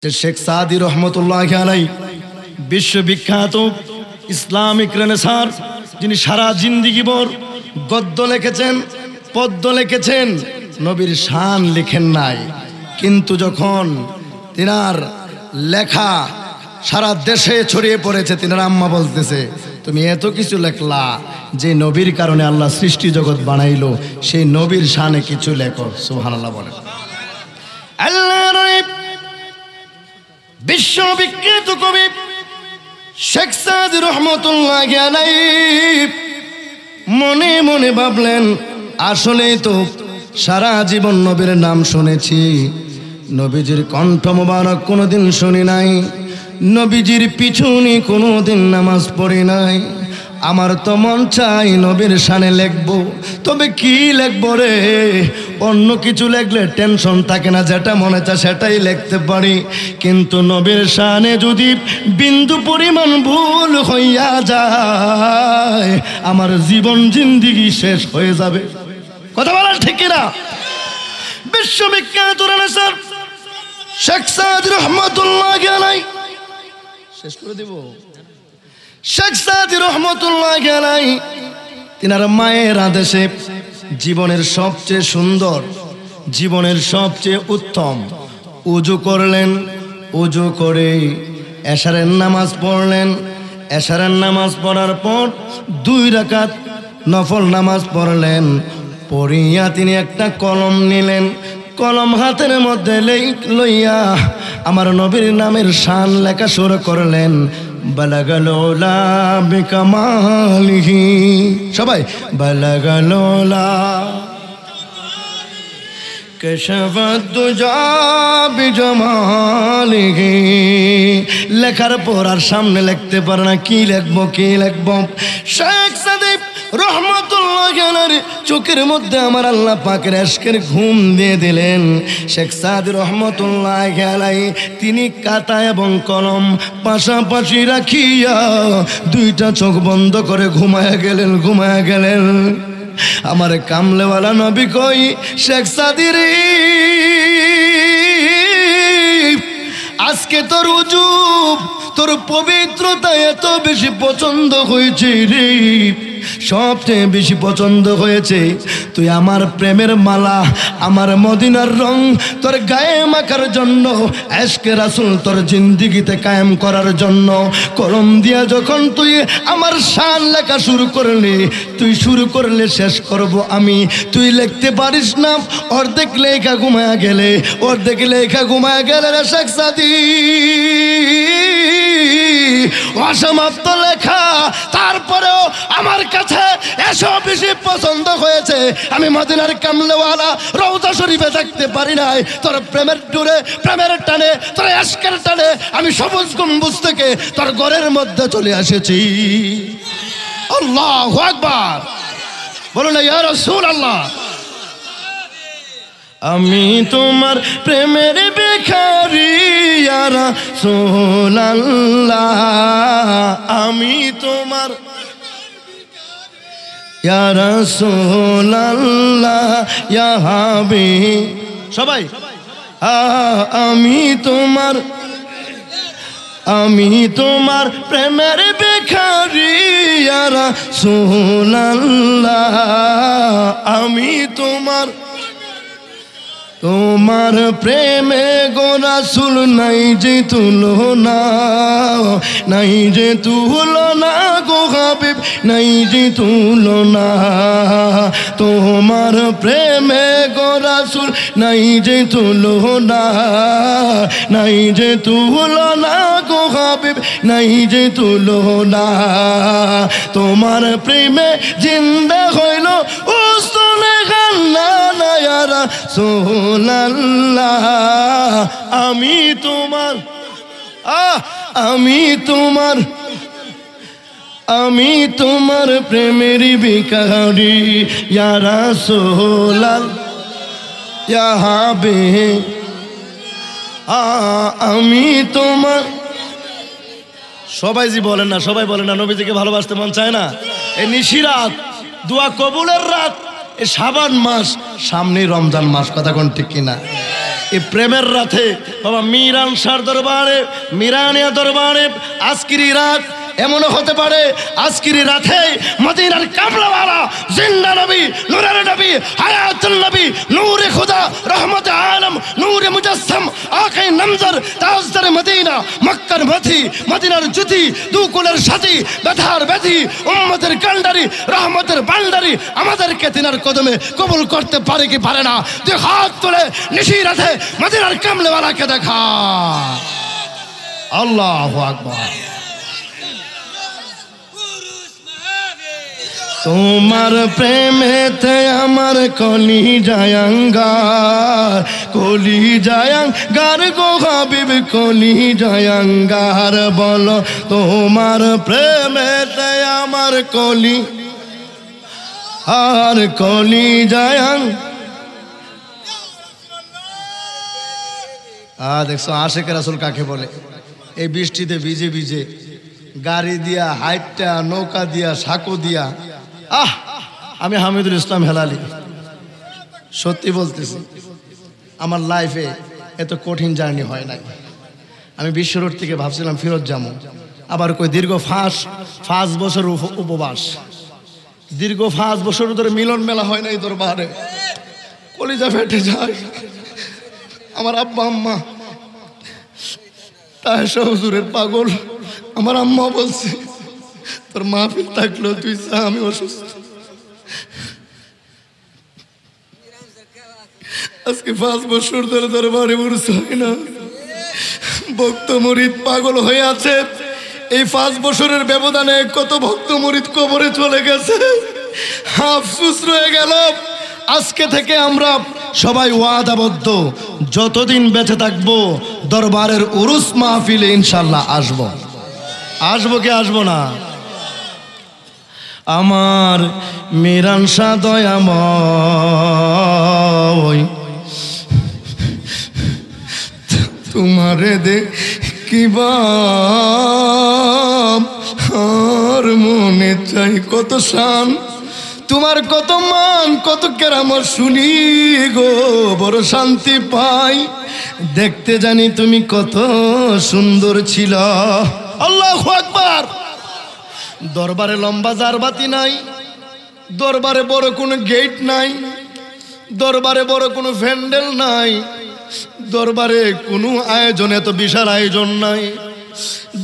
যে শেখ সাদি রহমতুল্লাহি আলাইহি বিশ্ববিখ্যাত ইসলামিক রেনেসাঁর, যিনি সারা জিন্দিগিভর গদ্য লিখেছেন, পদ্য লিখেছেন, নবীর শান লিখেন নাই। কিন্তু যখন তিনার লেখা সারা দেশে ছড়িয়ে পড়েছে, তিনার আম্মা বলতেছে, তুমি এত কিছু লেখলা, যে নবীর কারণে আল্লাহ সৃষ্টি জগৎ বানাইলো, সেই নবীর শানে কিছু লেখো। সুবহানাল্লাহ বলেন। আল্লাহর বিশ্ববিখ্যাত কবি শেখ সাদি রহমতুল্লাহি আলাইহি মনে মনে ভাবলেন, আসলেই তো সারা জীবন নবীর নাম শুনেছি, নবীজির কণ্ঠ মোবারক কোনোদিন শুনি নাই, নবীজির পিছনে কোনোদিন নামাজ পড়ি নাই। আমার তো মন চাই নবীর শানে লিখবো, তবে কি লিখবো রে? অন্য কিছু লিখলে টেনশন থাকে না, যেটা মনে চায় সেটাই লিখতে পারি, কিন্তু নবীর শানে যদি বিন্দু পরিমাণ ভুল হইয়া যায়, আমার জীবন জিন্দিগি শেষ হয়ে যাবে। কথা বলার ঠিক না? বিশ্ববিখ্যাত রেনেসাঁর শেখ সাদি রহমতুল্লাহি আলাইহি, শেষ করে দেব, শেখ সাদি রহমতুল্লাহি আলাইহি তিনার মায়ের আদেশে জীবনের সবচেয়ে সুন্দর, জীবনের সবচেয়ে উত্তম উজু করলেন। উজু করে এশারের নামাজ পড়লেন। এশারের নামাজ পড়ার পর 2 রাকাত নফল নামাজ পড়লেন। পড়িয়া তিনি একটা কলম নিলেন, কলম হাতের মধ্যে লইয়া আমার নবীর নামের শান লেখা শুরু করলেন। বালাগাল উলা বিকামালিহি, সবাই বালাগাল উলা কাশাফাত দুজা বিজামালিহি। লেখার পর আর সামনে লিখতে পারে না, কি লিখবো কি লিখবো। শেখ সাদি রহমতুল্লাহি আলাইহি চোখের মধ্যে আমার আল্লাহ পাকের ইশকের ঘুম দিয়ে দিলেন। শেখ সাদি রহমতুল্লাহি আলাইহি তিনি কাঁটা এবং কলম পাশাপাশি রাখিয়া 2টা চোখ বন্ধ করে ঘুমায়া গেলেন। আমার কামলেওয়ালা নবী কই, শেখ সাদি রে, আজকে তোর উজু, তোর পবিত্রতা এত বেশি পছন্দ হয়েছে রে, সবচেয়ে বেশি পছন্দ হয়েছে। তুই আমার প্রেমের মালা, আমার মদিনার রং তোর গায়ে মাখার জন্য, ইশকে রাসূল তোর জিন্দিগিতে কায়েম করার জন্য কলম দিয়া যখন তুই আমার শান লেখা শুরু করলি, তুই শুরু করলে শেষ করব আমি। তুই লিখতে পারিস না, অর্ধেক লেখা ঘুমায়া গেলে, অর্ধেক লেখা ঘুমায়া গেলে রে শেখ সাদি, অসমাপ্ত লেখা, তারপরেও আমার কাছে এসব বেশি পছন্দ হয়েছে। আমি মদিনার কামলেওয়ালা রওজা শরীফে থাকতে পারি নাই, তোর প্রেমের ডোরে, প্রেমের টানে, তোর ইশকের টানে আমি সবুজ গম্বুজ থেকে তোর ঘরের মধ্যে চলে এসেছি। আল্লাহু আকবার, বলো না ইয়া রাসূলুল্লাহ। আমি তোমার প্রেমের ভিখারি ইয়া রাসূলুল্লাহ, আমি তোমার ইয়া রাসূলুল্লাহ ইয়া হাবিব, সবাই আমি তোমার প্রেমের ভিখারি ইয়া রাসূলুল্লাহ, আমি তোমার প্রেমে গো রাসূল নাই যে তুলনা, নাই যে তুলনা গো হাবিব, নাই যে তুলনা। তোমার প্রেমে গো রাসূল নাই যে তুলনা, নাই যে তুলনা গো হাবিব, নাই যে তুলনা। তোমার প্রেমে জিন্দা হইল উসনে গান্না না ইয়া রাসূলুল্লাহ, আমি তোমার প্রেমের ভিখারি ইয়া রাসূলুল্লাহ ইয়া হাবিব, আমি তোমার। সবাই জি বলেন না, সবাই বলেন না, নবীজিকে ভালোবাসতে মন চায় না? এই নিশিরাত, দোয়া কবুলের রাত, এই শাবান মাস, সামনে রমজান মাস, কথা কোন ঠিক কিনা? এই প্রেমের রাতে বাবা মিরান শাহর দরবারে, মিরানিয়া দরবারে আজকের রাত এমনও হতে পারে আজকের রাতে মদিনার কামলাওয়ালা জিন্দা নবী, নূরের নবী, হায়াতুল নবী, নূরে খুদা, রহমতে আলম, নূরে মুজাসসাম, আঁখে নমজর, তাজদার মদিনা, মক্কার মথি, মদিনার জ্যোতি, দুকুলের সাথী, ব্যথার ব্যথি, উম্মতের কান্ডারি, রহমতের ভান্ডারি আমাদেরকে তিনার কদমে কবুল করতে পারে কি পারে না? তুই হাত তুলে নিশি রাতে মদিনার কামলাওয়ালাকে দেখা। আল্লাহু আকবার। তোমার প্রেমেতে আমার কলি জায়াঙ্গার, কলি জায়াঙ্গার গো হাবিব, কলি জায়াঙ্গার। বলো তোমার প্রেমেতে আমার কলি আর কলি জায়াং। দেখছো আশেক রাসূল কাকে বলে? এই বৃষ্টিতে ভিজে ভিজে গাড়ি দিয়া, হাইটটা, নৌকা দিয়া, সাঁকো দিয়া। আমি হামিদুল ইসলাম হেলালি সত্যি বলতেছি, আমার লাইফে এত কঠিন জার্নি হয় নাই। আমি বিশ্ব রোড থেকে ভাবছিলাম ফিরত যাবো, আবার কই দীর্ঘ 5 বছর উপবাস, দীর্ঘ 5 বছর ধরে মিলন মেলা হয় নাই দরবারে, কলিজা ফেটে যায়। আমার আব্বা আম্মা তাহেশা হুজুরের পাগল, আমার আম্মা বলছে তোর মাহফিল থাকলো তুই যা, আমি অসুস্থ। আজকে 5 বছর ধরে দরবারে উরুস হয় না, ভক্ত মুরিদ পাগল হয়ে আছে। এই 5 বছরের ব্যবধানে কত ভক্ত মুরিদ কবরে চলে গেছে, আফসোস রয়ে গেল। আজকে থেকে আমরা সবাই ওয়াদাবদ্ধ, যতদিন বেঁচে থাকবো দরবারের উরুস মাহফিলে ইনশাল্লাহ আসবো। আসবো কি আসবো না? আমার মিরান শাহ দয়াময়, তোমারে দেখিবা আর মনে চাই কত শান, তোমার কত মান, কত কেরামত শুনি গো বড় শান্তি পাই। দেখতে জানি তুমি কত সুন্দর ছিল। আল্লাহু আকবার। দরবারে লম্বা জারবাতি নাই, দরবারে বড় কোনো গেট নাই, দরবারে বড় কোনো প্যান্ডেল নাই, দরবারে কোনো আয়োজন, এত বিশাল আয়োজন নাই,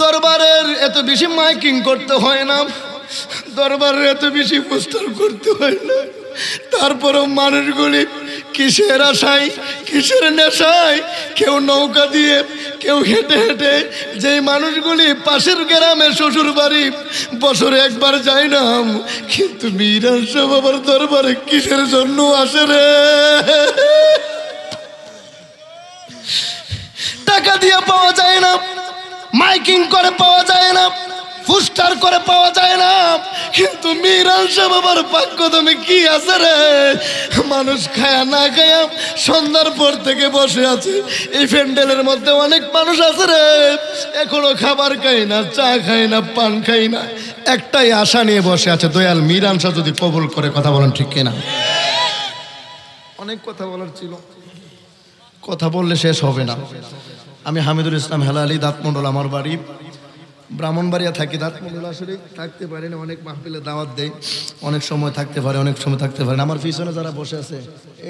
দরবারের এত বেশি মাইকিং করতে হয় না, দরবারের এত বেশি পোস্টার করতে হয় না। তারপরও মানুষগুলি কিসের আশায়, কিসের নেশায়, কেউ নৌকা দিয়ে, কেউ হেঁটে হেঁটে, যেই মানুষগুলি পাশের গ্রামে শ্বশুর বাড়ি বছরে একবার যায় না, কিন্তু মিরান শাহ বাবার দরবারে কিসের জন্য আসে রে? টাকা দিয়ে পাওয়া যায় না, মাইকিং করে পাওয়া যায় না, পোস্টার করে পাওয়া যায় না, কিন্তু মিরান শাহ বাবার ভাগ্য তুমি কি আছে রে? মানুষ খায়া না খায়া সন্ধ্যার পর থেকে বসে আছে। এই প্যান্ডেলের মধ্যে অনেক মানুষ আছে রে, এখনো খাবার খাই না, চা খাই না, পান খাই না, একটাই আশা নিয়ে বসে আছে, দয়াল মিরান শাহ যদি কবুল করে। কথা বলেন ঠিক কিনা? অনেক কথা বলার ছিল, কথা বললে শেষ হবে না। আমি হামিদুল ইসলাম হেলালি, দাঁতমন্ডল আমার বাড়ি, ব্রাহ্মণবাড়িয়া থাকি। দাঁতমন্ডল আসলে থাকতে পারি না, অনেক মাহফিলে দাওয়াত দেয়, অনেক সময় থাকতে পারে, অনেক সময় থাকতে পারে না। আমার পিছনে যারা বসে আছে,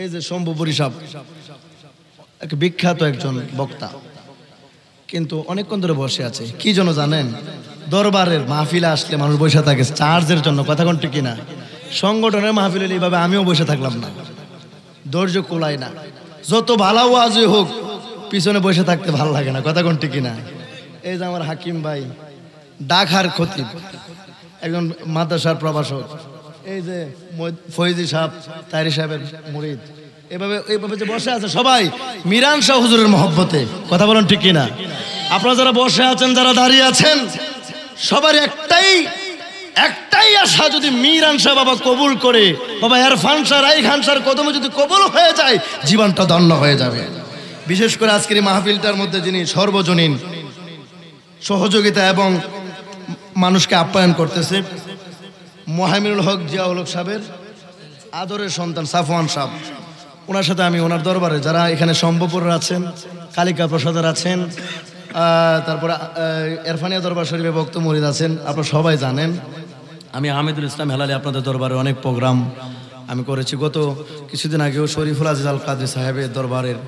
এই যে শম্ভুপুরী সাহেব, এক বিখ্যাত একজন বক্তা, কিন্তু অনেকক্ষণ ধরে বসে আছে। কি জন্য জানেন? দরবারের মাহফিলে আসলে মানুষ বসে থাকে চার্জের জন্য। কথা কোন ঠিক না? সংগঠনের মাহফিলে এইভাবে আমিও বসে থাকলাম না, ধৈর্য কোলায় না। যত ভালো ওয়াজই হোক, পিছনে বসে থাকতে ভালো লাগে না। কথা কোন ঠিক না? এই যে আমার হাকিম ভাই, ঢাকার খতিব, একজন মাদ্রাসার প্রভাষক, এই যে ফৈজি সাহেব, তাইরি সাহেবের মুরিদ, এইভাবে যে বসে আছে সবাই মিরান শাহ হুজুরের মহব্বতে। কথা বলেন ঠিক কিনা? আপনারা যারা বসে আছেন, যারা দাঁড়িয়ে আছেন, সবার একটাই আশা, যদি মিরান শাহ বাবা কবুল করে, বাবা ইরফান শাহ, রাই খান শাহর কদমে যদি কবুল হয়ে যায়, জীবনটা ধন্য হয়ে যাবে। বিশেষ করে আজকের এই মাহফিলটার মধ্যে যিনি সর্বজনীন সহযোগিতা এবং মানুষকে আপ্যায়ন করতেছে, মোহামিনুল হক জিয়াউল হক সাহেবের আদরের সন্তান সাফওয়ান সাহেব, ওনার সাথে আমি ওনার দরবারে যারা এখানে সম্ভবপুরের আছেন, কালিকা প্রসাদের আছেন, তারপরে এরফানিয়া দরবার শরীফে বক্ত মরিদ আছেন, আপনারা সবাই জানেন। আমি হামিদুল ইসলাম হেলালি আপনাদের দরবারে অনেক প্রোগ্রাম আমি করেছি। গত কিছুদিন আগেও শরীফুল আজিজ আল কাদরি সাহেবের দরবারের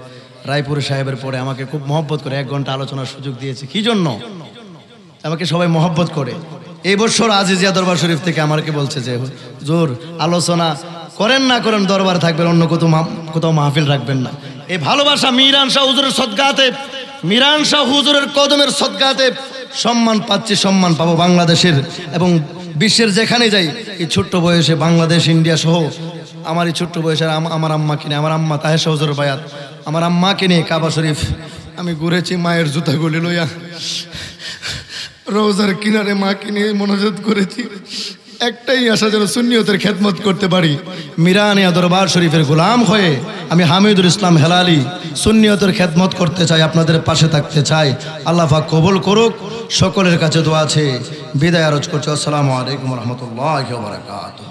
রায়পুর সাহেবের পরে আমাকে খুব মহব্বত করে 1 ঘন্টা আলোচনার সুযোগ দিয়েছে। কি জন্য? আমাকে সবাই মহব্বত করে। এই বছর আজিজিয়া দরবার শরীফ থেকে আমাকে বলছে যে জোর আলোচনা করেন না করেন, দরবার থাকবেন, অন্য কোথাও মাহফিল রাখবেন না। এই ভালোবাসা মিরান শাহ হুজুরের সদকাতে, মিরান শাহ হুজুরের কদমের সদকাতে সম্মান পাচ্ছি, সম্মান পাবো বাংলাদেশের এবং বিশ্বের যেখানে যাই। এই ছোট্ট বয়সে বাংলাদেশ, ইন্ডিয়া সহ আমার এই ছোট্ট বয়সের আমার আম্মাকে নিয়ে, আমার আম্মা তাহের হুজুরের বায়াত, আমার আম্মাকে নিয়ে কাবা শরীফ আমি ঘুরেছি, মায়ের জুতাগুলি লইয়া রোজার কিনারে মাকে নিয়ে মনোজাত করেছি। একটাই আশা, যেন সুন্নিয়তের খেদমত করতে পারি। মিরানিয়া দরবার শরীফের গোলাম হয়ে আমি হামিদুল ইসলাম হেলালি সুন্নিয়তের খেদমত করতে চাই, আপনাদের পাশে থাকতে চাই। আল্লাহ পাক কবুল করুক। সকলের কাছে দোয়া আছে। বিদায় আরজ করছি। আসসালামু আলাইকুম ওয়া রাহমাতুল্লাহি ওয়া বারাকাতুহু।